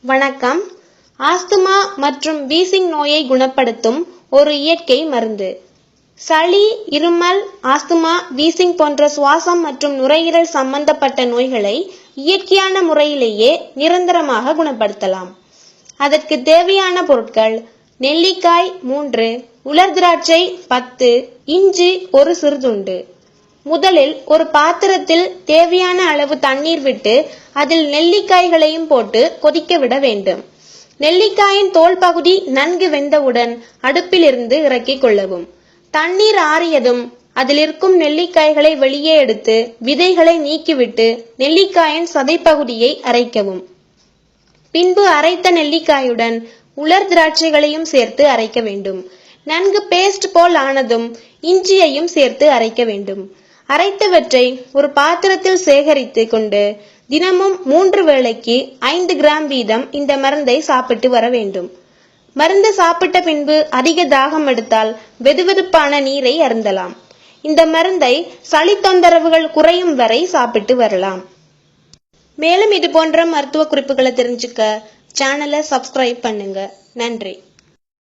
வணக்கம். ஆஸ்துமா மற்றும் வீசிங் நோயை குணப்படுத்தும் ஒரு இயற்கை மருந்து. சளி, இருமல், ஆஸ்துமா, வீசிங் போன்ற சுவாசம் மற்றும் நுரையீரல் சம்பந்தப்பட்ட நோய்களை இயற்கையான முறையிலேயே நிரந்தரமாக குணப்படுத்தலாம். அதற்கு தேவையான பொருட்கள்: நெல்லிக்காய் 3, உலர் திராட்சை 10, இஞ்சி 1 சிறுதுண்டு. முதலில் ஒரு பாத்திரத்தில் தேவையான அளவு தண்ணீர் விட்டு அதில் நெல்லிக்காய்களையும் போட்டு கொதிக்க விட வேண்டும். நெல்லிக்காயின் தோல் பகுதி நன்கு வெந்தவுடன் அடுப்பில் இருந்து இறக்கிக் கொள்ளவும். தண்ணீர் ஆறியதும் அதில் இருக்கும் நெல்லிக்காய்களை வெளியே எடுத்து விதைகளை நீக்கிவிட்டு நெல்லிக்காயின் சதைப்பகுதியை அரைக்கவும். பின்பு அரைத்த நெல்லிக்காயுடன் உலர் திராட்சைகளையும் சேர்த்து அரைக்க வேண்டும். நன்கு பேஸ்ட் போல் ஆனதும் இஞ்சியையும் சேர்த்து அரைக்க வேண்டும். அரைத்தவற்றை ஒரு பாத்திரத்தில் சேகரித்து கொண்டு தினமும் 3 வேளைக்கு 5 கிராம் வீதம் இந்த மருந்தை சாப்பிட்டு வர வேண்டும். மருந்து சாப்பிட்ட பின்பு அதிக தாகம் எடுத்தால் வெதுவெதுப்பான நீரை அருந்தலாம். இந்த மருந்தை சளி தொந்தரவுகள் குறையும் வரை சாப்பிட்டு வரலாம். மேலும் இது போன்ற மருத்துவ குறிப்புகளை தெரிஞ்சுக்க சேனலை சப்ஸ்கிரைப் பண்ணுங்க. நன்றி.